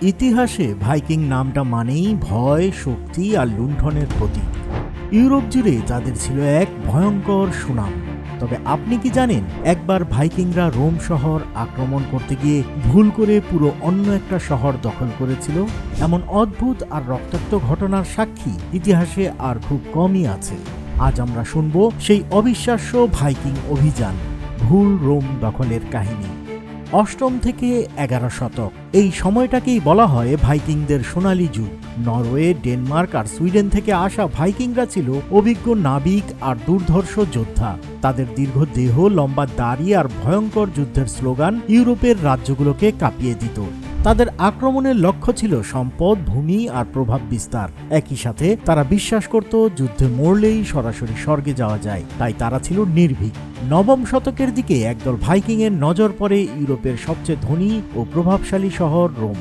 ইতিহাসে ভাইকিং নামটা মানেই ভয়, শক্তি আর লুণ্ঠনের প্রতীক। ইউরোপ জুড়ে তাদের ছিল এক ভয়ঙ্কর সুনাম। তবে আপনি কি জানেন, একবার ভাইকিংরা রোম শহর আক্রমণ করতে গিয়ে ভুল করে পুরো অন্য একটা শহর দখল করেছিল? এমন অদ্ভুত আর রক্তাক্ত ঘটনার সাক্ষী ইতিহাসে আর খুব কমই আছে। আজ আমরা শুনব সেই অবিশ্বাস্য ভাইকিং অভিযান, ভুল রোম দখলের কাহিনী। ৮ম থেকে ১১ শতক, এই সময়টাকেই বলা হয় ভাইকিংদের সোনালী যুগ। নরওয়ে, ডেনমার্ক আর সুইডেন থেকে আসা ভাইকিংরা ছিল অভিজ্ঞ নাবিক আর দুর্ধর্ষ যোদ্ধা। তাদের দীর্ঘ দেহ, লম্বা দাড়ি আর ভয়ঙ্কর যুদ্ধের স্লোগান ইউরোপের রাজ্যগুলোকে কাঁপিয়ে দিত। তাদের আক্রমণের লক্ষ্য ছিল সম্পদ, ভূমি আর প্রভাব বিস্তার। একই সাথে তারা বিশ্বাস করত যুদ্ধে মরলেই সরাসরি স্বর্গে যাওয়া যায়, তাই তারা ছিল নির্ভীক। ৯ম শতকের দিকে একদল ভাইকিংয়ের নজর পড়ে ইউরোপের সবচেয়ে ধনী ও প্রভাবশালী শহর রোম।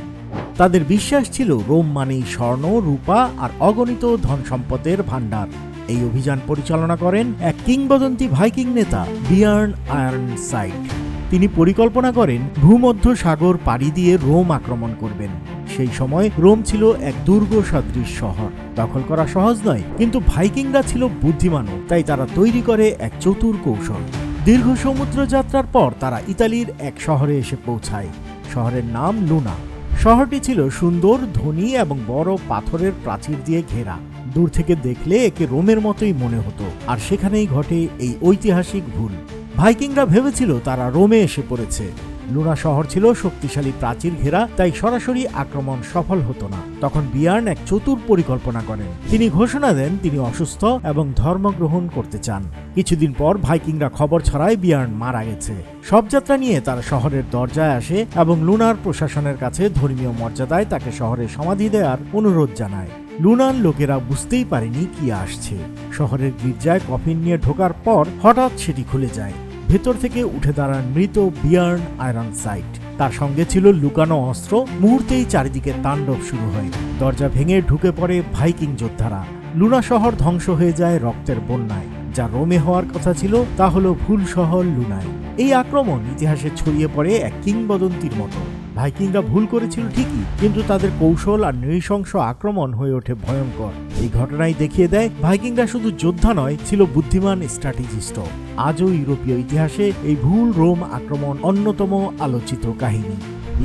তাদের বিশ্বাস ছিল রোম মানেই স্বর্ণ, রূপা আর অগণিত ধন সম্পদের ভাণ্ডার। এই অভিযান পরিচালনা করেন এক কিংবদন্তি ভাইকিং নেতা, বিয়ার্ন আয়রনসাইট। তিনি পরিকল্পনা করেন ভূমধ্য সাগর পাড়ি দিয়ে রোম আক্রমণ করবেন। সেই সময় রোম ছিল এক দুর্গ সদৃশ শহর। দখল করা সহজ নয়, কিন্তু ভাইকিংরা ছিল বুদ্ধিমানও, তাই তারা তৈরি করে এক চতুর কৌশল। দীর্ঘ সমুদ্র যাত্রার পর তারা ইতালির এক শহরে এসে পৌঁছায়। শহরের নাম লুনা। শহরটি ছিল সুন্দর, ধনী এবং বড় পাথরের প্রাচীর দিয়ে ঘেরা। দূর থেকে দেখলে একে রোমের মতোই মনে হতো। আর সেখানেই ঘটে এই ঐতিহাসিক ভুল। ভাইকিংরা ভেবেছিল তারা রোমে এসে পড়েছে। লুনা শহর ছিল শক্তিশালী প্রাচীর ঘেরা, তাই সরাসরি আক্রমণ সফল হতো না। তখন বিয়ার্ন এক চতুর পরিকল্পনা করেন। তিনি ঘোষণা দেন তিনি অসুস্থ এবং ধর্মগ্রহণ করতে চান। কিছুদিন পর ভাইকিংরা খবর ছড়ায় বিয়ার্ন মারা গেছে। শবযাত্রা নিয়ে তারা শহরের দরজায় আসে এবং লুনার প্রশাসনের কাছে ধর্মীয় মর্যাদায় তাকে শহরে সমাধি দেওয়ার অনুরোধ জানায়। লুনার লোকেরা বুঝতেই পারেনি কি আসছে। শহরের গির্জায় কফিন নিয়ে ঢোকার পর হঠাৎ সেটি খুলে যায়। ভেতর থেকে উঠে দাঁড়ান মৃত বিয়ার্ন আয়রনসাইট। তার সঙ্গে ছিল লুকানো অস্ত্র। মুহূর্তেই চারিদিকে তাণ্ডব শুরু হয়। দরজা ভেঙে ঢুকে পড়ে ভাইকিং যোদ্ধারা। লুনা শহর ধ্বংস হয়ে যায় রক্তের বন্যায়। যা রোমে হওয়ার কথা ছিল তা হলো ভুল শহর লুনায়। এই আক্রমণ ইতিহাসে ছড়িয়ে পড়ে এক কিংবদন্তির মতো। ভাইকিংরা ভুল করেছিল ঠিকই, কিন্তু তাদের কৌশল আর নৃশংস আক্রমণ হয়ে ওঠে ভয়ঙ্কর। এই ঘটনাই দেখিয়ে দেয় ভাইকিংরা শুধু যোদ্ধা নয়, ছিল বুদ্ধিমান স্ট্র্যাটেজিস্ট। আজও ইউরোপীয় ইতিহাসে এই ভুল রোম আক্রমণ অন্যতম আলোচিত কাহিনী।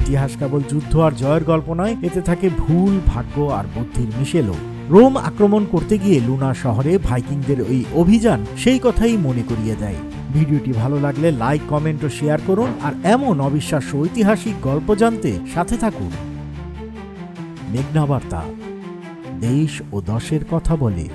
ইতিহাস কেবল যুদ্ধ আর জয়ের গল্প নয়, এতে থাকে ভুল, ভাগ্য আর বুদ্ধির মিশেলও। রোম আক্রমণ করতে গিয়ে লুনা শহরে ভাইকিংদের ওই অভিযান সেই কথাই মনে করিয়ে দেয়। ভিডিওটি ভালো লাগলে লাইক, কমেন্ট ও শেয়ার করুন। আর এমন অবিশ্বাস্য ঐতিহাসিক গল্প জানতে সাথে থাকুন। মেঘনা বার্তা, দেশ ও দশের কথা বলে।